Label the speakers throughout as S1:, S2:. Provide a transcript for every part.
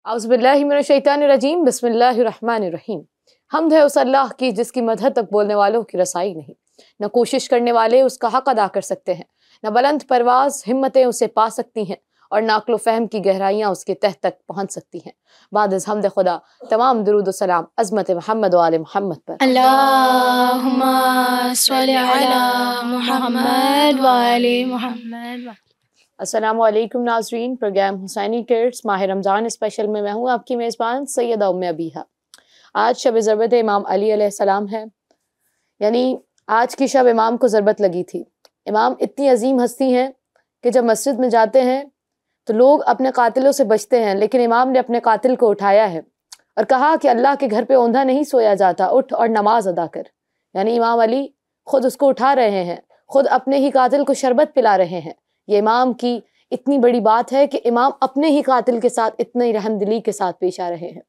S1: औज़ुबिल्लाहिमिनश्शैतानिर्रजीम बिस्मिल्लाहिर्रहमानिर्रहीम। हम्द है उस अल्लाह की जिसकी मदद तक बोलने वालों की रसाई नहीं। न कोशिश करने वाले उसका हक अदा कर सकते हैं, न बुलंद परवाज हिम्मतें उसे पा सकती हैं और नाक़्लो फ़हम की गहराइयाँ उसके तह तक पहुँच सकती हैं। बाद अज़ हम्द खुदा तमाम दुरूद व सलाम अज़मत मोहम्मद व आले मोहम्मद पर।
S2: अल्लाहुम्मा सल्लि अला मुहम्मद व आले मुहम्मद।
S1: अस्सलामु अलैकुम नाज़रीन, प्रोग्राम हुसैनी किड्स माह रमज़ान स्पेशल में मैं हूँ आपकी मेज़बान सैयदा उम्मे अबीहा। आज शब ज़रबत इमाम अली अलैहिस्सलाम है, यानी आज की शब इमाम को ज़रबत लगी थी। इमाम इतनी अजीम हस्ती हैं कि जब मस्जिद में जाते हैं तो लोग अपने कातिलों से बचते हैं, लेकिन इमाम ने अपने कातिल को उठाया है और कहा कि अल्लाह के घर पे औंधा नहीं सोया जाता, उठ और नमाज अदा कर। यानी इमाम अली खुद उसको उठा रहे हैं, खुद अपने ही कातिल को शरबत पिला रहे हैं। ये इमाम की इतनी बड़ी बात है कि इमाम अपने ही कातिल के साथ इतनी रहमदिली के साथ पेश आ रहे हैं।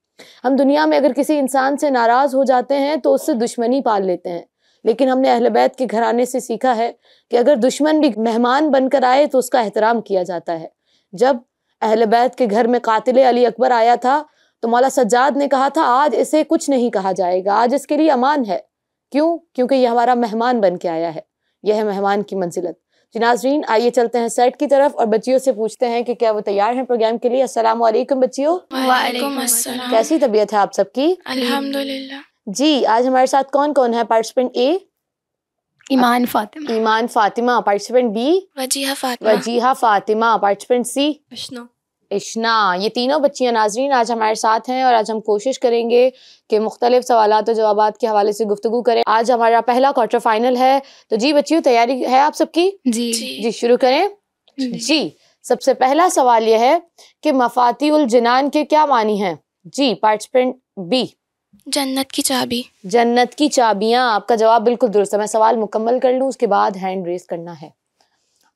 S1: हम दुनिया में अगर किसी इंसान से नाराज़ हो जाते हैं तो उससे दुश्मनी पाल लेते हैं, लेकिन हमने अहले बैत के घराने से सीखा है कि अगर दुश्मन भी मेहमान बनकर आए तो उसका एहतराम किया जाता है। जब अहले बैत के घर में कातिल अली अकबर आया था तो मौला सज्जाद ने कहा था आज इसे कुछ नहीं कहा जाएगा, आज इसके लिए अमान है। क्यों? क्योंकि ये हमारा मेहमान बन के आया है। यह है मेहमान की मंजिलत। जी नाज़रीन, आइए चलते हैं सेट की तरफ और बच्चियों से पूछते हैं कि क्या वो तैयार हैं प्रोग्राम के लिए। अस्सलाम वालेकुम बच्चियों।
S2: वालेकुम अस्सलाम।
S1: कैसी तबीयत है आप सबकी?
S2: अल्हम्दुलिल्लाह।
S1: जी, आज हमारे साथ कौन कौन है? Participant A
S2: Iman Fatima.
S1: Iman Fatima, participant B
S2: Wajiha Fatima.
S1: Wajiha Fatima, participant C
S2: Ishna.
S1: Ishna. ये तीनों बच्चियां नाज़रीन आज हमारे साथ हैं और आज हम कोशिश करेंगे कि मुख्तलिफ सवालात और जवाबात के हवाले से गुफ्तगू करें। आज हमारा पहला क्वार्टर फाइनल है, तो जी बच्चियों तैयारी है आप सबकी?
S2: जी
S1: जी शुरू करें। जी सबसे पहला सवाल यह है कि मफातिउल जिनान के क्या मानी हैं? जी पार्टिसिपेंट बी
S2: जन्नत की चाबी।
S1: जन्नत की चाबियां। आपका जवाब बिल्कुल दुरुस्त है। मैं सवाल मुकम्मल कर लूं, उसके बाद हैंड रेस करना है।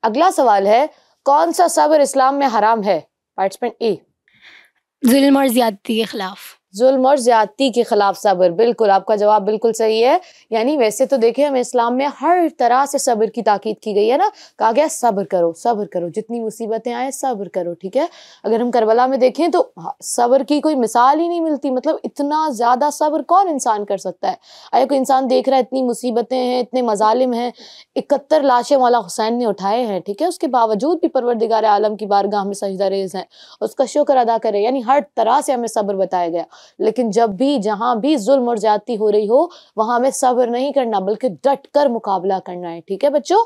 S1: अगला सवाल है कौन सा सब्र इस्लाम में हराम है? पार्टिसिपेंट ए
S2: जुल्म और ज्यादती के खिलाफ।
S1: जुल्म और ज्यादती के खिलाफ सब्र। बिल्कुल, आपका जवाब बिल्कुल सही है। यानी वैसे तो देखिए हमें इस्लाम में हर तरह से सब्र की ताकीद की गई है ना, कहा गया सब्र करो, जितनी मुसीबतें आए सब्र करो। ठीक है, अगर हम करबला में देखें तो सब्र की कोई मिसाल ही नहीं मिलती। मतलब इतना ज्यादा सब्र कौन इंसान कर सकता है? अगर कोई इंसान देख रहा है इतनी मुसीबतें हैं, इतने मजालिम हैं, 71 लाशें मौला हुसैन ने उठाए हैं, ठीक है, उसके बावजूद भी परवरदिगार आलम की बारगाह में सजदा रेज़ हैं, उसका शुक्र अदा करें। यानी हर तरह से हमें सब्र बताया गया। लेकिन जब भी जहां भी जुल्म और ज्यादती हो रही हो वहां हमें सब्र नहीं करना बल्कि डट कर मुकाबला करना है। ठीक है बच्चों।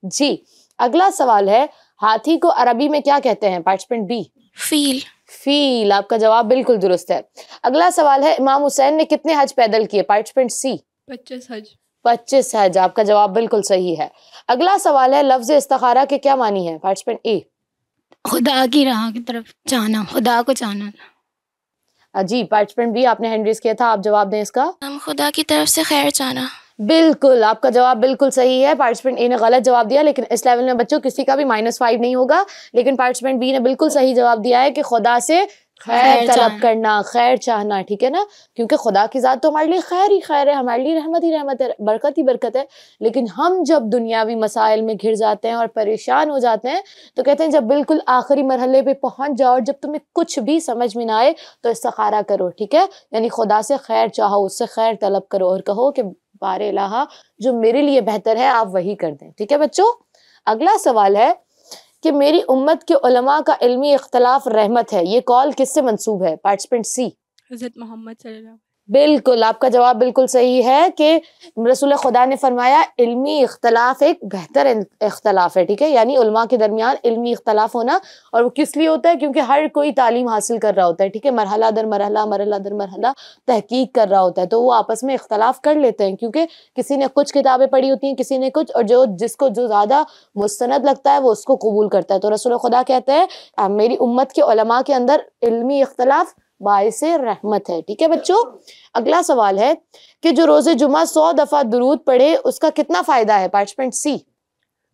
S1: जी अगला सवाल है हाथी को अरबी में क्या कहते हैं? Participant B
S2: feel.
S1: फील। आपका जवाब बिल्कुल दुरुस्त है। अगला सवाल है इमाम हुसैन ने कितने हज पैदल किए? पार्टिसिपेंट सी
S2: 25 हज।
S1: 25 हज। आपका जवाब बिल्कुल सही है। अगला सवाल है लफ्ज इस्तिखारा के क्या मानी है? पार्टिसिपेंट ए
S2: खुदा की राह की तरफ जाना, खुदा को जाना।
S1: जी पार्टिसिपेंट बी आपने हैंड रेज किया था, आप जवाब दें इसका।
S2: हम खुदा की तरफ से खैर चाहना।
S1: बिल्कुल, आपका जवाब बिल्कुल सही है। पार्टिसिपेंट ए ने गलत जवाब दिया, लेकिन इस लेवल में बच्चों किसी का भी -5 नहीं होगा। लेकिन पार्टिसिपेंट बी ने बिल्कुल सही जवाब दिया है कि खुदा से खैर तलब करना, खैर चाहना। ठीक है ना, क्योंकि खुदा की ज़ात तो हमारे लिए खैर ही खैर है, हमारे लिए रहमत ही रहमत है, बरकत ही बरकत है। लेकिन हम जब दुनियावी मसाइल में घिर जाते हैं और परेशान हो जाते हैं तो कहते हैं जब बिल्कुल आखिरी मरहले पे पहुंच जाओ और जब तुम्हें कुछ भी समझ में ना आए तो इस्तिखारा करो। ठीक है, यानी खुदा से खैर चाहो, उससे खैर तलब करो और कहो कि बारे इलाहा जो मेरे लिए बेहतर है आप वही कर दें। ठीक है बच्चों। अगला सवाल है कि मेरी उम्मत के उलमा का इल्मी इख्तलाफ रहमत है, ये कौल किससे मंसूब है? पार्टिसिपेंट सी
S2: हज़रत मोहम्मद सल्लल्लाहु।
S1: बिल्कुल, आपका जवाब बिल्कुल सही है कि रसूल खुदा ने फरमाया इल्मी इख्तलाफ एक बेहतर इख्तलाफ है। ठीक है, यानी उलमा के दरमियान इल्मी इख्तलाफ होना, और वो किस लिए होता है? क्योंकि हर कोई तालीम हासिल कर रहा होता है। ठीक है, मरहला दर मरहला मरहला दर मरहला तहकीक कर रहा होता है, तो वो आपस में इख्तलाफ कर लेते हैं क्योंकि किसी ने कुछ किताबें पढ़ी होती हैं, किसी ने कुछ, और जिसको जो ज़्यादा मुस्तनद लगता है वो उसको कबूल करता है। तो रसूल खुदा कहते हैं मेरी उम्मत के उलमा के अंदर इल्मी इख्तलाफ बाइसे रहमत है। ठीक है बच्चों। अगला सवाल है कि जो रोजे जुमा 100 दफा दुरूद पढ़े उसका कितना फायदा है? पार्टिसिपेंट सी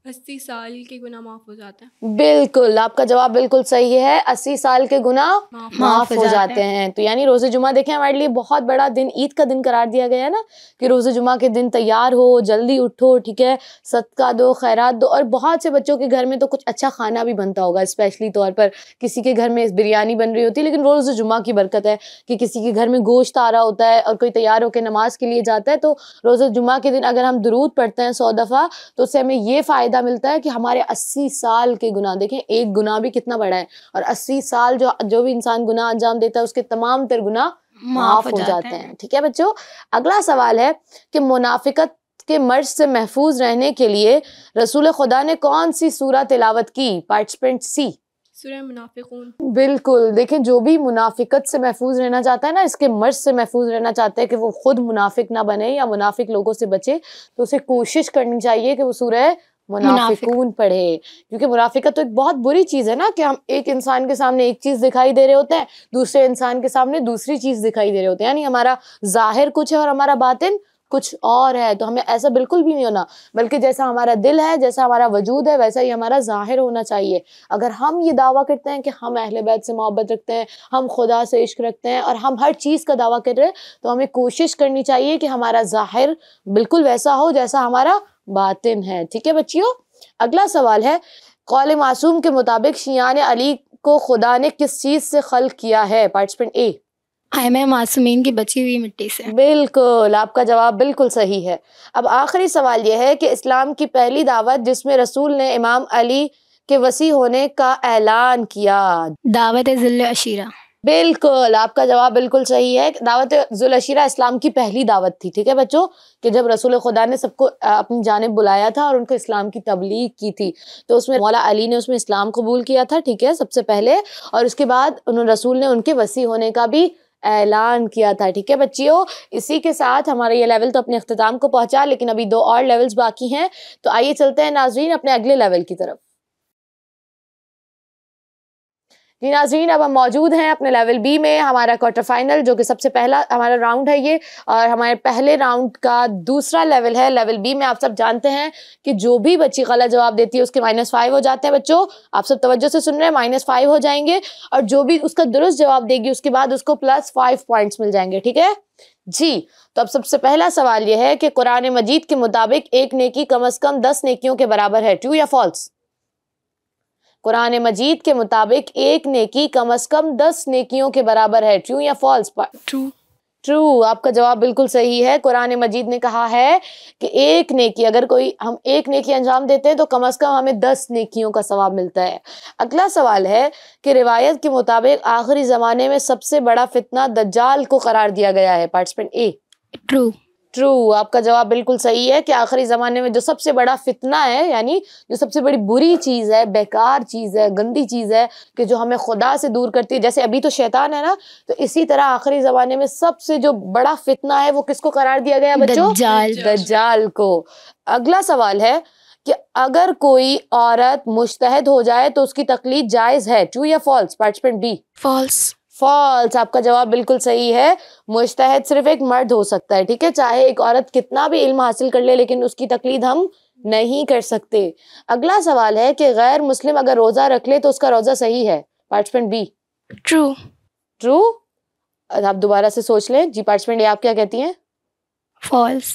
S3: 80 साल के गुनाह माफ़ हो जाते हैं।
S1: बिल्कुल, आपका जवाब बिल्कुल सही है। 80 साल के गुनाह माफ हो जाते हैं। तो यानी रोज़े जुमा देखें हमारे लिए बहुत बड़ा दिन, ईद का दिन करार दिया गया है ना, कि रोज़े जुमा के दिन तैयार हो, जल्दी उठो, ठीक है, सदका दो, खैरात दो। और बहुत से बच्चों के घर में तो कुछ अच्छा खाना भी बनता होगा, स्पेशली तौर पर किसी के घर में बिरयानी बन रही होती है, लेकिन रोज़े जुमा की बरकत है कि किसी के घर में गोश्त आ रहा होता है और कोई तैयार होकर नमाज के लिए जाता है। तो रोज़े जुमा के दिन अगर हम दुरूद पढ़ते हैं 100 दफ़ा, तो उससे हमें ये फ़ायदा मिलता है कि हमारे 80 साल के गुनाह, देखें एक गुनाह भी कितना बड़ा है, और 80 साल जो भी इंसान गुनाह अंजाम देता है उसके तमाम तर गुनाह माफ हो जाते हैं। ठीक है बच्चों, अगला सवाल है कि मुनाफिकत के मर्ज से महफूज रहने के लिए रसूल खुदा ने कौन सी सूरह तिलावत की? पार्टिसिपेंट सी,
S3: सूरह मुनाफिकून।
S1: बिल्कुल, देखें जो भी मुनाफिकत से महफूज रहना चाहता है ना, इसके मर्ज से महफूज रहना चाहता है कि वो खुद मुनाफिक ना बने या मुनाफिक लोगों से बचे, तो उसे कोशिश करनी चाहिए कि वो सूरह मुनाफिकून पढ़े। क्योंकि मुनाफिकत तो एक बहुत बुरी चीज़ है ना, कि हम एक इंसान के सामने एक चीज़ दिखाई दे रहे होते हैं, दूसरे इंसान के सामने दूसरी चीज़ दिखाई दे रहे होते हैं, यानी हमारा जाहिर कुछ है और हमारा बातिन कुछ और है। तो हमें ऐसा बिल्कुल भी नहीं होना, बल्कि जैसा हमारा दिल है, जैसा हमारा वजूद है, वैसा ही हमारा जाहिर होना चाहिए। अगर हम ये दावा करते हैं कि हम अहले बैत से मोहब्बत रखते हैं, हम खुदा से इश्क रखते हैं और हम हर चीज़ का दावा कर रहे हैं, तो हमें कोशिश करनी चाहिए कि हमारा जाहिर बिल्कुल वैसा हो जैसा हमारा बातिन है। ठीक है बच्चियों, अगला सवाल है, कौल मासूम के मुताबिक शियान अली को खुदा ने किस चीज़ से खल्क किया है? पार्टिसिपेंट ए,
S2: मैं मासूमीन की बची हुई मिट्टी से।
S1: बिल्कुल, आपका जवाब बिल्कुल सही है। अब आखिरी सवाल यह है कि इस्लाम की पहली दावत जिसमें रसूल ने इमाम अली के वसी होने का ऐलान किया?
S2: दावत ज़ुल अशीरा।
S1: बिल्कुल, आपका जवाब बिल्कुल सही है। दावत ज़ुल अशीरा इस्लाम की पहली दावत थी, ठीक है बच्चों, कि जब रसूल खुदा ने सबको अपनी जानिब बुलाया था और उनको इस्लाम की तबलीग की थी, तो उसमें मौला अली ने उसमें इस्लाम कबूल किया था, ठीक है, सबसे पहले, और उसके बाद उन्होंने रसूल ने उनके वसी होने का भी ऐलान किया था। ठीक है बच्चियों, इसी के साथ हमारा ये लेवल तो अपने अख्ताम को पहुंचा, लेकिन अभी 2 और लेवल्स बाकी हैं। तो आइए चलते हैं नाज़रीन अपने अगले लेवल की तरफ। जी नाज़रीन, अब हम मौजूद हैं अपने लेवल बी में, हमारा क्वार्टर फाइनल, जो कि सबसे पहला हमारा राउंड है ये, और हमारे पहले राउंड का दूसरा लेवल है। लेवल बी में आप सब जानते हैं कि जो भी बच्ची गलत जवाब देती है उसके -5 हो जाते हैं। बच्चों आप सब तवज्जो से सुन रहे हैं, -5 हो जाएंगे, और जो भी उसका दुरुस्त जवाब देगी उसके बाद उसको +5 पॉइंट्स मिल जाएंगे। ठीक है जी, तो अब सबसे पहला सवाल यह है कि कुरान मजीद के मुताबिक एक नेकी कम अज कम 10 नेकियों के बराबर है, ट्रू या फॉल्स? कुरान मजीद के मुताबिक एक नेकी कम अज कम 10 नेकियों के बराबर है, ट्रू या फॉल्स?
S3: ट्रू।
S1: ट्रू, आपका जवाब बिल्कुल सही है। कुरान मजीद ने कहा है कि एक नेकी, अगर कोई हम एक नेकी अंजाम देते हैं तो कम अज कम हमें 10 नेकियों का सवाब मिलता है। अगला सवाल है कि रिवायत के मुताबिक आखिरी ज़माने में सबसे बड़ा फितना दज्जाल को करार दिया गया है। पार्टिसिपेंट ए,
S2: ट्रू।
S1: ट्रू, आपका जवाब बिल्कुल सही है कि आखिरी ज़माने में जो सबसे बड़ा फितना है, यानी जो सबसे बड़ी बुरी चीज़ है, बेकार चीज़ है, गंदी चीज़ है, कि जो हमें खुदा से दूर करती है, जैसे अभी तो शैतान है ना, तो इसी तरह आखिरी ज़माने में सबसे जो बड़ा फितना है वो किसको करार दिया गया बच्चों?
S2: दज्जाल।
S1: दज्जाल को। अगला सवाल है कि अगर कोई औरत मुज्तहिद हो जाए तो उसकी तकलीद जायज़ है, ट्रू या false? Participant B,
S2: false.
S1: False, आपका जवाब बिल्कुल सही है। मुज्तहिद सिर्फ एक मर्द हो सकता है, ठीक है, चाहे एक औरत कितना भी इल्म हासिल कर ले, लेकिन उसकी तकलीद हम नहीं कर सकते। अगला सवाल है कि गैर मुस्लिम अगर रोजा रख ले तो उसका रोजा सही है? Participant B,
S2: true.
S1: ट्रू, आप दोबारा से सोच लें। जी पार्टिसिपेंट ए, आप क्या कहती हैं?
S2: फॉल्स।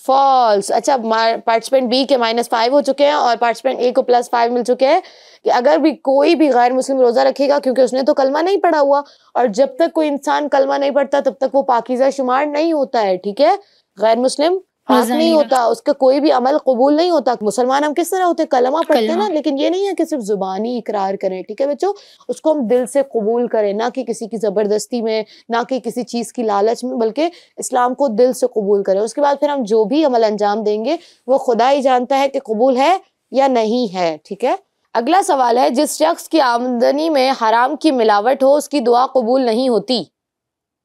S1: फॉल्स। अच्छा, पार्टिसिपेंट बी के -5 हो चुके हैं और पार्टिसिपेंट ए को +5 मिल चुके हैं कि अगर भी कोई भी गैर मुस्लिम रोजा रखेगा, क्योंकि उसने तो कलमा नहीं पढ़ा हुआ, और जब तक कोई इंसान कलमा नहीं पढ़ता तब तक वो पाकीज़ा शुमार नहीं होता है। ठीक है, गैर मुस्लिम पाक नहीं होता, उसका कोई भी अमल कबूल नहीं होता। मुसलमान हम किस तरह होते हैं? कलमा पढ़ते हैं ना, लेकिन ये नहीं है कि सिर्फ जुबानी इकरार करें। ठीक है बच्चों, उसको हम दिल से कबूल करें, ना कि किसी की ज़बरदस्ती में, ना कि किसी चीज़ की लालच में, बल्कि इस्लाम को दिल से कबूल करें। उसके बाद फिर हम जो भी अमल अंजाम देंगे वो खुदा ही जानता है कि कबूल है या नहीं है। ठीक है, अगला सवाल है, जिस शख्स की आमदनी में हराम की मिलावट हो उसकी दुआ कबूल नहीं होती।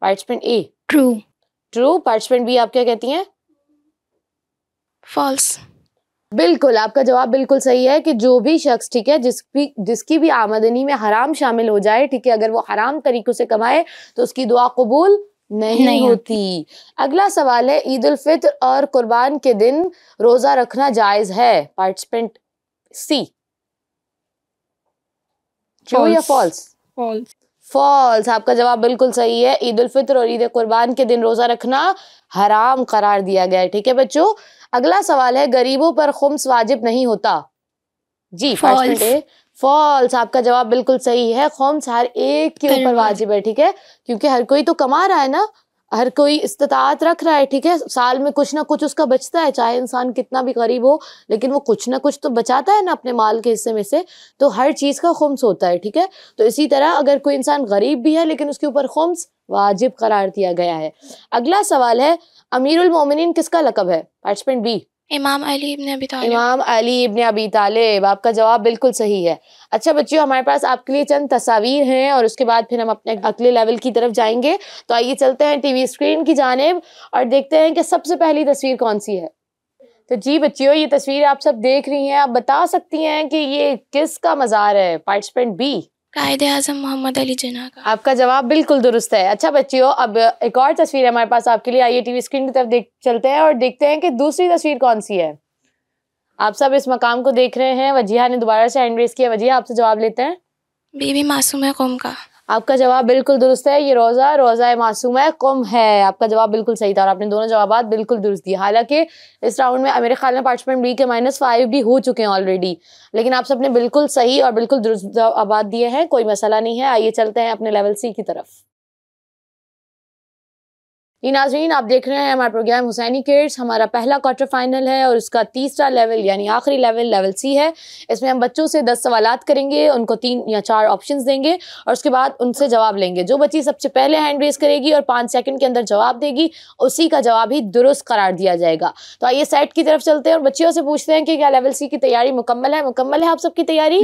S1: पार्टिसिपेंट ए,
S2: ट्रू।
S1: ट्रू, पार्टिसिपेंट बी, आप क्या कहती हैं?
S2: फॉल्स।
S1: बिल्कुल, आपका जवाब बिल्कुल सही है कि जो भी शख्स, ठीक है, जिसकी भी आमदनी में हराम शामिल हो जाए, ठीक है, अगर वो हराम तरीकों से कमाए तो उसकी दुआ कबूल नहीं होती। अगला सवाल है, ईद उल फित्र और कुर्बान के दिन रोजा रखना जायज है? पार्टिसिपेंट सी, ट्रू या फॉल्स?
S3: फॉल्स।
S1: फॉल्स। आपका जवाब बिल्कुल सही है। ईद उल फित्र और ईद कुर्बान के दिन रोजा रखना हराम करार दिया गया है। ठीक है बच्चों, अगला सवाल है गरीबों पर खुम्स वाजिब नहीं होता। जी, पार्टिसिपेंट ए फॉल्स। आपका जवाब बिल्कुल सही है। खुम्स हर एक के ऊपर वाजिब है। ठीक है, क्योंकि हर कोई तो कमा रहा है ना, हर कोई इस्तिताअत रख रहा है। ठीक है, साल में कुछ ना कुछ उसका बचता है, चाहे इंसान कितना भी गरीब हो लेकिन वो कुछ ना कुछ तो बचाता है ना अपने माल के हिस्से में से, तो हर चीज का खुम्स होता है। ठीक है, तो इसी तरह अगर कोई इंसान गरीब भी है लेकिन उसके ऊपर खुम्स वाजिब करार दिया गया है। अगला सवाल है अमीरुल मोमिनीन किसका लक़ब है? पार्टिसिपेंट बी,
S2: इमाम अली इब्न अबी तालिब।
S1: इमाम अली इब्न अबी तालिब। आपका जवाब बिल्कुल सही है। अच्छा बच्चों, हमारे पास आपके लिए चंद तस्वीर हैं और उसके बाद फिर हम अपने अगले लेवल की तरफ जाएंगे। तो आइए चलते हैं टीवी स्क्रीन की जानिब और देखते हैं कि सबसे पहली तस्वीर कौन सी है। तो जी बच्चियों, ये तस्वीर आप सब देख रही हैं, आप बता सकती हैं कि ये किसका मज़ार है? पार्टिसिपेंट बी,
S2: कायदे आज़म मोहम्मद अली जिन्ना का।
S1: आपका जवाब बिल्कुल दुरुस्त है। अच्छा बच्चियों, अब एक और तस्वीर है हमारे पास आपके लिए। आइए टीवी स्क्रीन की तरफ देख चलते हैं और देखते हैं कि दूसरी तस्वीर कौन सी है। आप सब इस मकाम को देख रहे हैं। वजिहा ने दोबारा से हैंड रेस किया। वजिहा, आपसे जवाब लेते हैं।
S2: बीबी मासूम कौम का।
S1: आपका जवाब बिल्कुल दुरुस्त है। ये रोज़ा मासूमा कुम है। आपका जवाब बिल्कुल सही था और आपने दोनों जवाबात बिल्कुल दुरुस्त दिए। हालांकि इस राउंड में मेरे ख्याल में पार्टिसिपेंट बी के -5 भी हो चुके हैं ऑलरेडी, लेकिन आप सबने बिल्कुल सही और बिल्कुल दुरुस्त जवाबात दिए हैं। कोई मसला नहीं है। आइए चलते हैं अपने लेवल सी की तरफ। जी नाज़रीन, आप देख रहे हैं हमारा प्रोग्राम हुसैनी किड्स। हमारा पहला क्वार्टर फाइनल है और उसका तीसरा लेवल यानी आखिरी लेवल सी है। इसमें हम बच्चों से 10 सवालात करेंगे, उनको 3 या 4 ऑप्शंस देंगे और उसके बाद उनसे जवाब लेंगे। जो बच्ची सबसे पहले हैंड रेस करेगी और 5 सेकंड के अंदर जवाब देगी, उसी का जवाब ही दुरुस्त करार दिया जाएगा। तो आइए सेट की तरफ चलते हैं और बच्चियों से पूछते हैं कि क्या लेवल सी की तैयारी मुकम्मल है? मुकम्मल है आप सबकी तैयारी?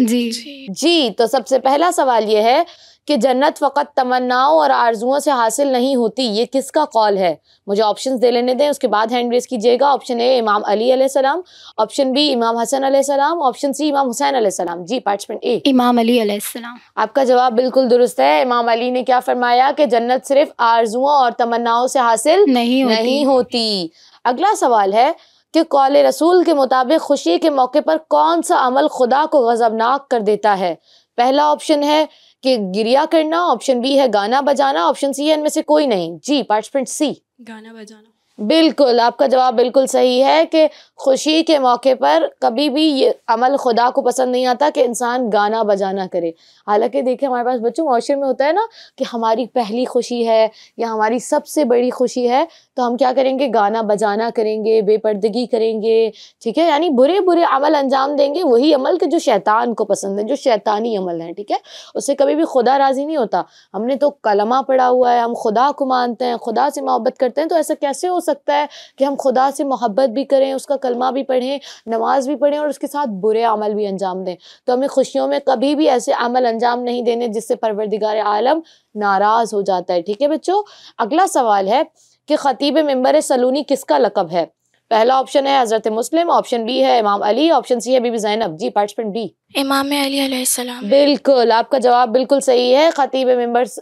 S1: जी। तो सबसे पहला सवाल ये है कि जन्नत फ़कत तमन्नाओं और आरजुओं से हासिल नहीं होती, ये किसका कौल है? मुझे ऑप्शंस दे लेने दें, उसके बाद हैंड रेस कीजिएगा। ऑप्शन ए इमाम अली अलैहिस्सलाम, ऑप्शन बी इमाम हसन अलैहिस्सलाम, ऑप्शन सी इमाम हुसैन अलैहिस्सलाम। जी, पार्टिसिपेंट ए,
S2: इमाम अली अलैहिस्सलाम।
S1: आपका जवाब बिल्कुल दुरुस्त है। इमाम अली ने क्या फरमाया कि जन्नत सिर्फ आरजुओं और तमन्नाओं से हासिल नहीं होती। अगला सवाल है कि कौल रसूल के मुताबिक खुशी के मौके पर कौन सा अमल खुदा को गज़बनाक कर देता है? पहला ऑप्शन है कि गिरिया करना, ऑप्शन बी है गाना बजाना, ऑप्शन सी है इनमें से कोई नहीं। जी, पार्टिसिपेंट सी,
S3: गाना बजाना।
S1: बिल्कुल, आपका जवाब बिल्कुल सही है कि खुशी के मौके पर कभी भी ये अमल खुदा को पसंद नहीं आता कि इंसान गाना बजाना करे। हालांकि देखिए हमारे पास बच्चों माशरे में होता है ना कि हमारी पहली खुशी है या हमारी सबसे बड़ी खुशी है, तो हम क्या करेंगे? गाना बजाना करेंगे, बेपर्दगी करेंगे। ठीक है, यानी बुरे बुरे अमल अंजाम देंगे, वही अमल के जो शैतान को पसंद है, जो शैतानी अमल है। ठीक है, उससे कभी भी खुदा राज़ी नहीं होता। हमने तो कलमा पढ़ा हुआ है, हम खुदा को मानते हैं, खुदा से मोहब्बत करते हैं, तो ऐसा कैसे हो सकता है कि हम खुदा से मोहब्बत भी करें, उसका कलमा भी पढ़ें, नमाज भी पढ़ें और उसके साथ बुरे अमल भी अंजाम दें? तो हमें खुशियों में कभी भी ऐसे अमल अंजाम नहीं देने जिससे परवरदिगार आलम नाराज हो जाता है। ठीक है बच्चों, अगला सवाल है कि खतीब मिंबर सलूनी किसका लक़ब है? पहला ऑप्शन है हजरत मुस्लिम, ऑप्शन बी है इमाम अली, ऑप्शन सी है बीबी ज़ैनब। जी, पार्टिसिपेंट बी,
S2: इमाम अली अलैहिस्सलाम।
S1: बिल्कुल, आपका जवाब बिल्कुल मिंबर है। खतीब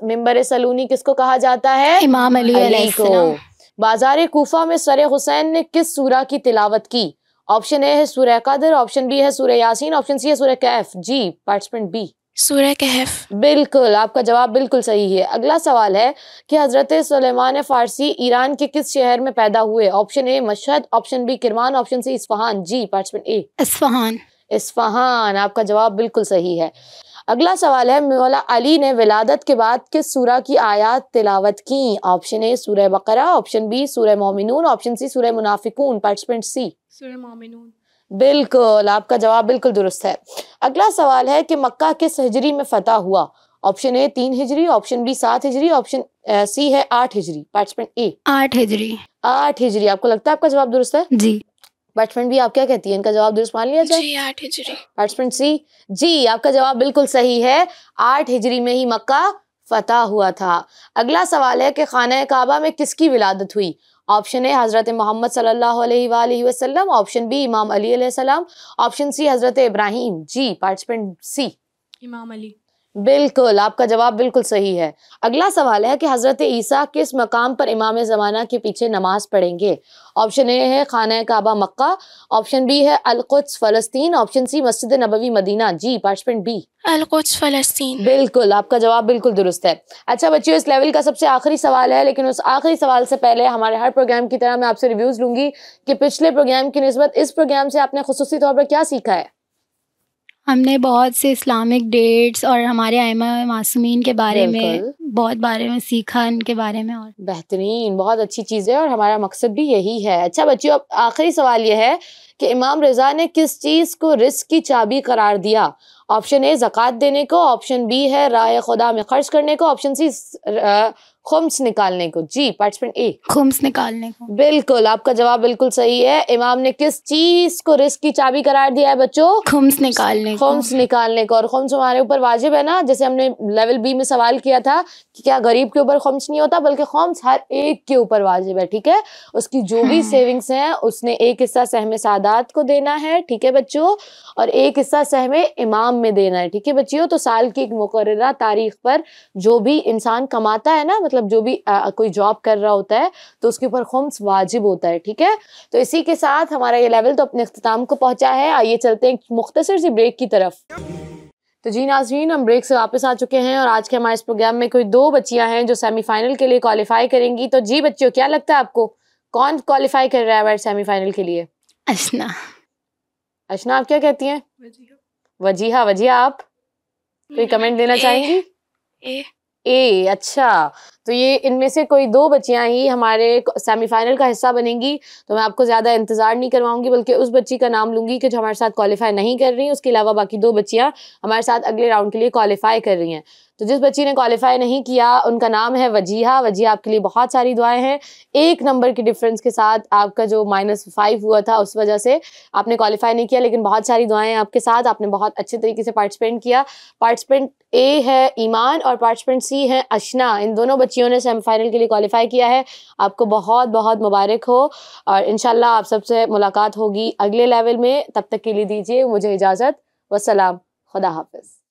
S1: मिंबर सलूनी किसको कहा जाता है?
S2: इमाम अली अलैहिस्सलाम।
S1: बाजार कूफा में सर हुसैन ने किस सूरा की तिलावत की? ऑप्शन ए है सूरह कदर, ऑप्शन बी है सूरह यासीन, ऑप्शन सी है सूरह कहफ। जी, पार्टिसिपेंट बी,
S2: सूरह कहफ।
S1: बिल्कुल, आपका जवाब बिल्कुल सही है। अगला सवाल है कि हजरत सुलेमान फारसी ईरान के किस शहर में पैदा हुए? Option A Mashhad, option B Kerman, option C Isfahan. जी, पार्टिसिपेंट ए,
S2: इस्फहान।
S1: इस्फहान, आपका जवाब बिल्कुल सही है। अगला सवाल है मौला अली ने विलादत के बाद किस सूरा की आयात तिलावत की? ऑप्शन ए सूरह बकरा, ऑप्शन बी सूरह मोमिनून, ऑप्शन सी सूरह मुनाफिकून। पार्टिसिपेंट सी,
S3: सूरह मोमिनून।
S1: बिल्कुल, आपका जवाब बिल्कुल दुरुस्त है। अगला सवाल है कि मक्का किस हिजरी में फतह हुआ? ऑप्शन ए 3 हिजरी, ऑप्शन बी 7 हिजरी, ऑप्शन सी है 8 हिजरी। पार्टिसिपेंट ए,
S2: 8 हिजरी।
S1: 8 हिजरी, आपको लगता है आपका जवाब दुरुस्त है?
S2: जी।
S1: पार्टिसिपेंट भी, आप क्या कहती हैं, इनका जवाब दुरुस्त मान लिया जाए?
S2: जी, 8 हिजरी।
S1: पार्टिसिपेंट सी, जी, आपका जवाब बिल्कुल सही है। 8 हिजरी में ही मक्का फतह हुआ था। अगला सवाल है कि खाना काबा में किसकी विलादत हुई? ऑप्शन ए हजरत मोहम्मद सल्लल्लाहु अलैहि वसल्लम, ऑप्शन बी इमाम अली अलैहिस्सलाम, ऑप्शन सी हजरत इब्राहिम। जी, पार्टिसिपेंट सी,
S3: इमाम अली।
S1: बिल्कुल, आपका जवाब बिल्कुल सही है। अगला सवाल है कि हज़रत ईसा किस मकाम पर इमाम ज़माना के पीछे नमाज पढ़ेंगे? ऑप्शन ए है खाना काबा मक्का, ऑप्शन बी है अल-कुद्स फ़लस्तीन, ऑप्शन सी मस्जिद नबवी मदीना। जी, पार्टिसिपेंट बी।
S2: अल-कुद्स फ़लस्तीन।
S1: बिल्कुल, आपका जवाब बिल्कुल दुरुस्त है। अच्छा बच्चियों, इस लेवल का सबसे आखिरी सवाल है, लेकिन उस आखिरी सवाल से पहले हमारे हर प्रोग्राम की तरह मैं आपसे रिव्यूज़ लूँगी कि पिछले प्रोग्राम की निस्बत इस प्रोग्राम से आपने खुसूसी तौर पर क्या सीखा है?
S2: हमने बहुत से इस्लामिक डेट्स और हमारे आइमा मासूमीन के बारे में
S1: बिल्कुल।
S2: बहुत बारे में सीखा, इनके बारे में। और
S1: बेहतरीन, बहुत अच्छी चीज़ है और हमारा मकसद भी यही है। अच्छा बच्चियों, अब आखिरी सवाल ये है कि इमाम रज़ा ने किस चीज़ को रिज़्क़ की चाबी करार दिया? ऑप्शन ए ज़कात देने को, ऑप्शन बी है राह खुदा में खर्च करने को, ऑप्शन सी खुम्स निकालने को। जी, पार्टिसिपेंट ए।
S2: खुम्स निकालने को।
S1: बिल्कुल, आपका जवाब बिल्कुल सही है। इमाम ने किस चीज़ को रिज़्क़ की चाबी करार दिया है बच्चों?
S2: खुम्स निकालने को।
S1: खुम्स निकालने को। और खुम्स हमारे ऊपर वाजिब है ना, जैसे हमने लेवल बी में सवाल किया था कि क्या गरीब के ऊपर खुम्स नहीं होता, बल्कि खुम्स हर एक के ऊपर वाजिब है, ठीक है। उसकी जो भी सेविंग्स हैं उसने एक हिस्सा सहमे सादात को देना है, ठीक है बच्चों, और एक हिस्सा सहमे इमाम में देना है, ठीक है बच्चियों। तो साल की एक मुकर्ररा तारीख पर जो भी इंसान कमाता है ना, मतलब जो भी कोई जॉब कर रहा होता है, तो उसके ऊपर खुम्स वाजिब होता है, ठीक है। तो इसी के साथ हमारा ये लेवल तो अपने इख्तिताम को पहुंचा है। आइए चलते हैं एक मुख्तसर सी ब्रेक की तरफ। तो जी नाज़रीन, हम ब्रेक से वापस आ चुके हैं और आज के हमारे इस प्रोग्राम में कोई 2 बच्चियां हैं जो सेमीफाइनल के लिए क्वालिफाई करेंगी। तो जी बच्चियों, क्या लगता है आपको कौन क्वालिफाई कर रहा है हमारे सेमीफाइनल के लिए?
S2: अशना।
S1: अशना, आप क्या कहती हैं?
S3: वजीहा।
S1: वजीहा, आप कोई कमेंट देना चाहेंगी?
S3: ए।
S1: ए, अच्छा। तो ये इनमें से कोई 2 बच्चियां ही हमारे सेमीफाइनल का हिस्सा बनेंगी। तो मैं आपको ज़्यादा इंतज़ार नहीं करवाऊंगी, बल्कि उस बच्ची का नाम लूंगी कि जो हमारे साथ क्वालिफाई नहीं कर रही। उसके अलावा बाकी 2 बच्चियां हमारे साथ अगले राउंड के लिए क्वालिफाई कर रही हैं। तो जिस बच्ची ने क्वालिफाई नहीं किया उनका नाम है वजीहा। वजीहा, आपके लिए बहुत सारी दुआएं हैं। 1 नंबर के डिफरेंस के साथ आपका जो -5 हुआ था उस वजह से आपने क्वालिफाई नहीं किया, लेकिन बहुत सारी दुआएं हैं आपके साथ। आपने बहुत अच्छे तरीके से पार्टिसिपेट किया। पार्टिसिपेंट ए है ईमान और पार्टिसिपेंट सी है अशना। इन दोनों बच्चियों ने सेमीफाइनल के लिए क्वालिफाई किया है। आपको बहुत बहुत मुबारक हो और इंशाल्लाह आप सबसे मुलाकात होगी अगले लेवल में। तब तक के लिए दीजिए मुझे इजाज़त। वस्सलाम, खुदा हाफिज़।